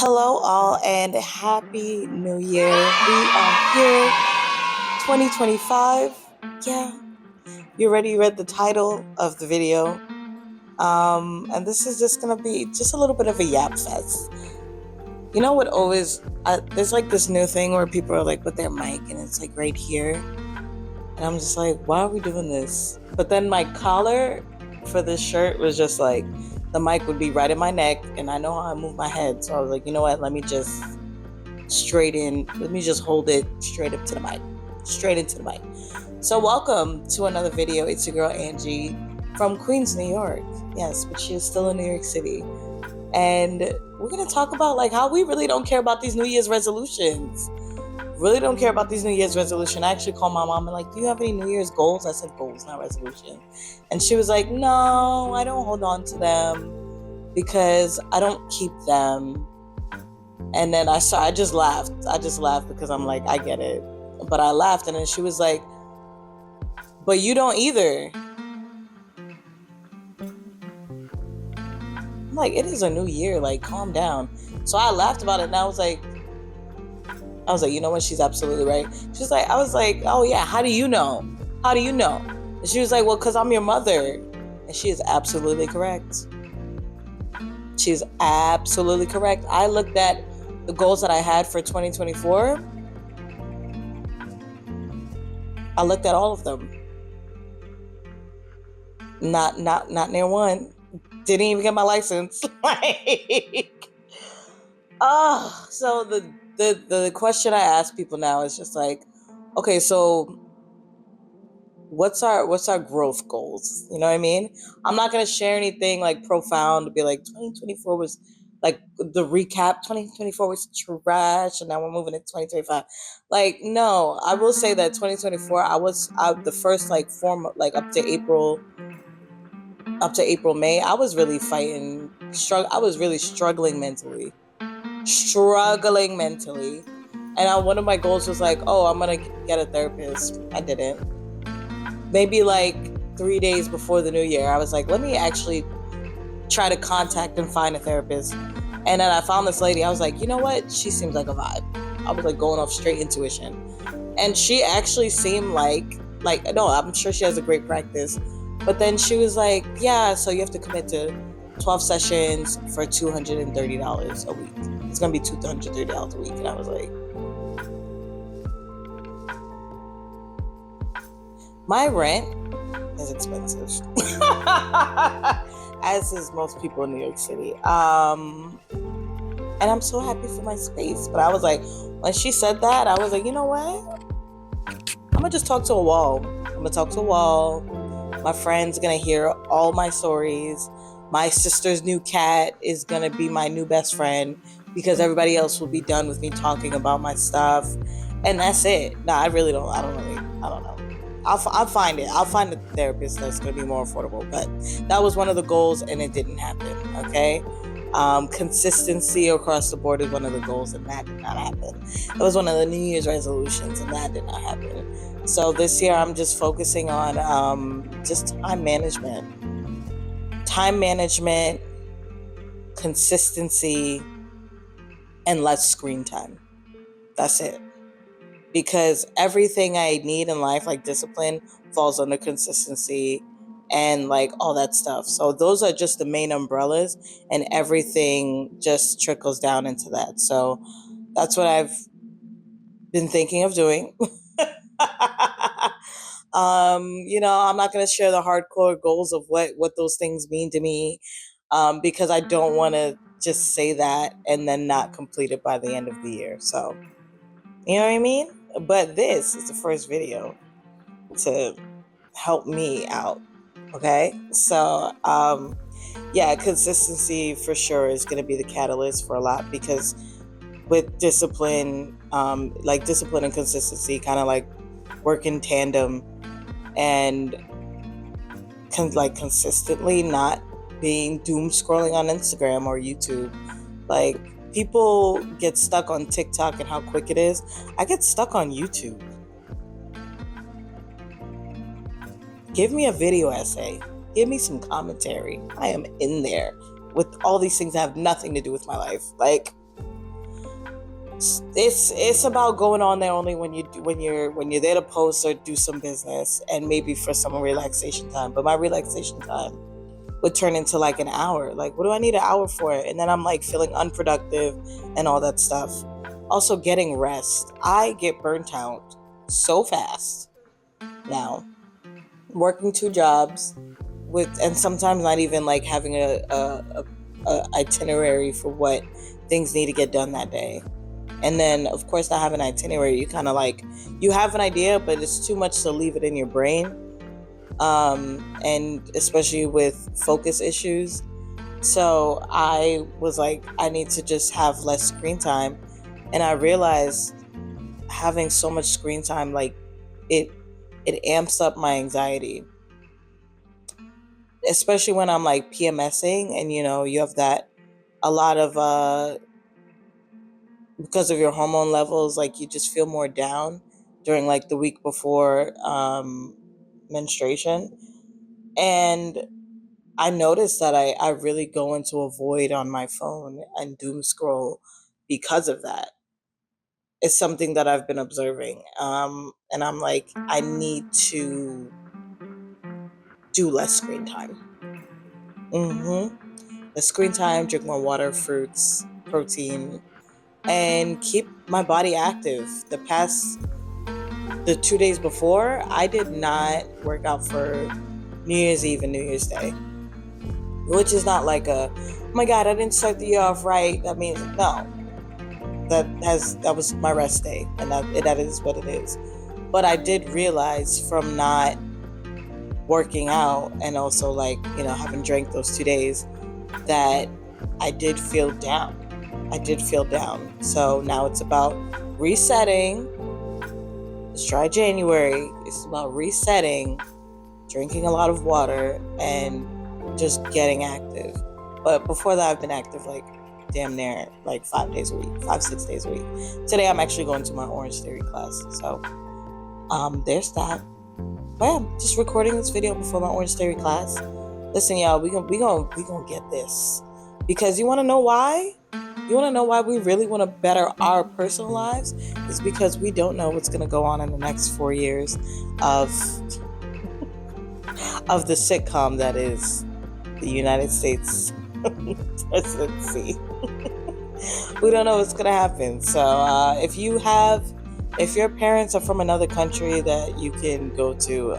Hello, all, and Happy New Year. We are here, 2025. Yeah, you already read the title of the video. And this is just gonna be just a little bit of a yap fest. You know what? There's like this new thing where people are like with their mic, and it's like right here, and I'm just like, why are we doing this? But then my collar for this shirt was just like the mic would be right in my neck, and I know how I move my head, so I was like, you know what? Let me just hold it straight up to the mic, straight into the mic. So welcome to another video. It's your girl Angie from Queens, New York. Yes, but she is still in New York City. And we're going to talk about like how we really don't care about these New Year's resolutions. Really don't care about these New Year's resolutions. I actually called my mom and like, do you have any New Year's goals? I said goals, not resolution. And she was like, no, I don't hold on to them because I don't keep them. And then I just laughed. I just laughed because I'm like, I get it. But I laughed, and then she was like, but you don't either. I'm like, it is a new year. Like, calm down. So I laughed about it, and I was like, you know what? She's absolutely right. I was like, oh yeah, how do you know? How do you know? And she was like, well, because I'm your mother. And she is absolutely correct. She's absolutely correct. I looked at the goals that I had for 2024, I looked at all of them. Not near one. Didn't even get my license. So the question I ask people now is just like, okay, so what's our growth goals? You know what I mean? I'm not gonna share anything like profound to be like 2024 was like the recap. 2024 was trash, and now we're moving into 2025. Like, no, I will say that 2024, I was the first like form like up to April, May. I was really I was really struggling mentally, and one of my goals was like, oh, I'm gonna get a therapist. I didn't. Maybe like 3 days before the new year, I was like, let me actually try to contact and find a therapist. And then I found this lady. I was like, you know what? She seems like a vibe. I was like going off straight intuition. And she actually seemed like, no, I'm sure she has a great practice. But then she was like, yeah, so you have to commit to 12 sessions for $230 a week. It's going to be $230 a week. And I was like, my rent is expensive, as is most people in New York City. And I'm so happy for my space. But I was like, when she said that, I was like, you know what? I'm going to just talk to a wall. My friend's going to hear all my stories. My sister's new cat is going to be my new best friend because everybody else will be done with me talking about my stuff. And that's it. No, I don't know. I'll find it. I'll find a therapist that's going to be more affordable. But that was one of the goals, and it didn't happen. Okay. Consistency across the board is one of the goals, and that did not happen. It was one of the New Year's resolutions, and that did not happen. So this year, I'm just focusing on just time management, consistency, and less screen time. That's it. Because everything I need in life, like discipline, falls under consistency and like all that stuff. So those are just the main umbrellas, and everything just trickles down into that. So that's what I've been thinking of doing. I'm not going to share the hardcore goals of what those things mean to me, because I don't want to just say that and then not complete it by the end of the year. So, you know what I mean? But this is the first video to help me out. Okay. So, consistency for sure is going to be the catalyst for a lot, because with discipline, discipline and consistency kind of like work in tandem, and consistently not being doom scrolling on Instagram or YouTube. Like, people get stuck on TikTok and how quick it is. I get stuck on YouTube. Give me a video essay. Give me some commentary. I am in there with all these things that have nothing to do with my life. Like, It's about going on there only when you're there to post or do some business, and maybe for some relaxation time. But my relaxation time would turn into like an hour. Like, what do I need an hour for? And then I'm like feeling unproductive and all that stuff. Also, getting rest. I get burnt out so fast now, working two jobs and sometimes not even like having a itinerary for what things need to get done that day. And then, of course, not having an itinerary, you kind of like, you have an idea, but it's too much to leave it in your brain. And especially with focus issues. So I was like, I need to just have less screen time. And I realized having so much screen time, like it amps up my anxiety, especially when I'm like PMSing and you have that a lot of because of your hormone levels, like you just feel more down during like the week before menstruation. And I noticed that I really go into a void on my phone and doom scroll because of that. It's something that I've been observing. And I'm like, I need to do less screen time. Less screen time, drink more water, fruits, protein, and keep my body active. The 2 days before, I did not work out for New Year's Eve and New Year's Day, which is not like oh my God, I didn't start the year off right. That means no. That was my rest day, and that is what it is. But I did realize from not working out and also like having drank those 2 days that I did feel down. So now it's about resetting. Let's try January. It's about resetting, drinking a lot of water, and just getting active. But before that, I've been active like damn near like 6 days a week. Today I'm actually going to my Orange Theory class. So there's that. But yeah, I'm just recording this video before my Orange Theory class. Listen, y'all, we gonna get this. Because you wanna know why? You wanna know why we really wanna better our personal lives? It's because we don't know what's gonna go on in the next 4 years of the sitcom that is the United States presidency. We don't know what's gonna happen. So if your parents are from another country that you can go to,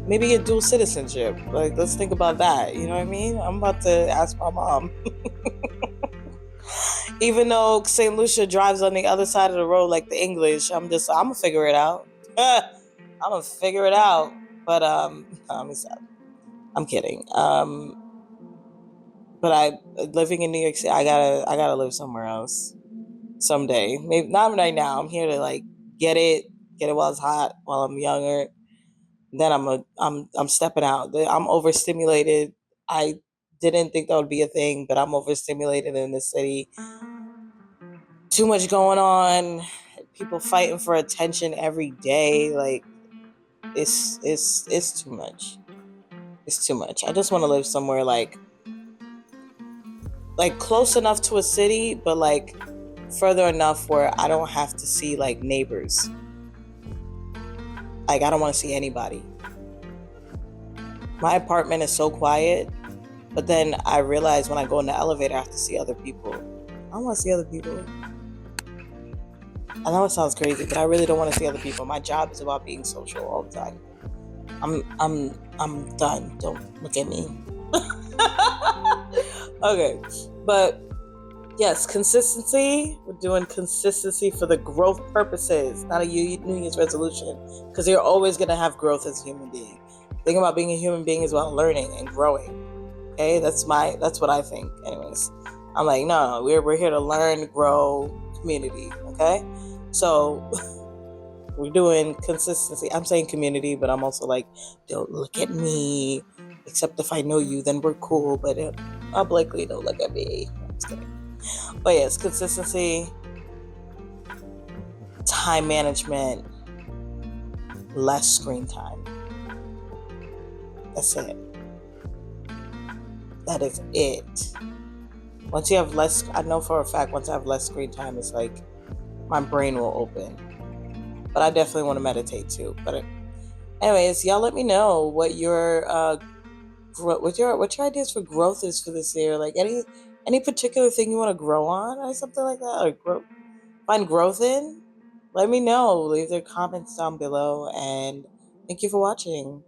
maybe get dual citizenship. Like, let's think about that. You know what I mean? I'm about to ask my mom. Even though St. Lucia drives on the other side of the road like the English, I'm gonna figure it out. I'm gonna figure it out. But I'm kidding. But living in New York City, I gotta live somewhere else someday. Maybe not right now. I'm here to like get it while it's hot, while I'm younger. Then I'm stepping out. I'm overstimulated. I didn't think that would be a thing, but I'm overstimulated in the city. Too much going on. People fighting for attention every day. Like it's too much. It's too much. I just want to live somewhere like close enough to a city, but like further enough where I don't have to see like neighbors. Like, I don't want to see anybody. My apartment is so quiet, but then I realize when I go in the elevator, I have to see other people. I don't want to see other people. I know it sounds crazy, but I really don't want to see other people. My job is about being social all the time. I'm done. Don't look at me. Okay, but yes, consistency. We're doing consistency for the growth purposes, not a New Year's resolution, because you're always going to have growth as a human being. The thing about being a human being is about learning and growing. Okay, that's what I think. Anyways, I'm like, no, we're here to learn, grow, community. Okay, so we're doing consistency. I'm saying community, but I'm also like, don't look at me. Except if I know you, then we're cool. But publicly, don't look at me. I'm just kidding. But yes, consistency, time management, less screen time. That's it. That is it. Once you have less, I know for a fact, once I have less screen time, it's like my brain will open. But I definitely want to meditate too. But anyways, y'all let me know what your what your ideas for growth is for this year. Like any particular thing you want to grow on or something like that, or find growth in. Let me know. Leave their comments down below, and thank you for watching.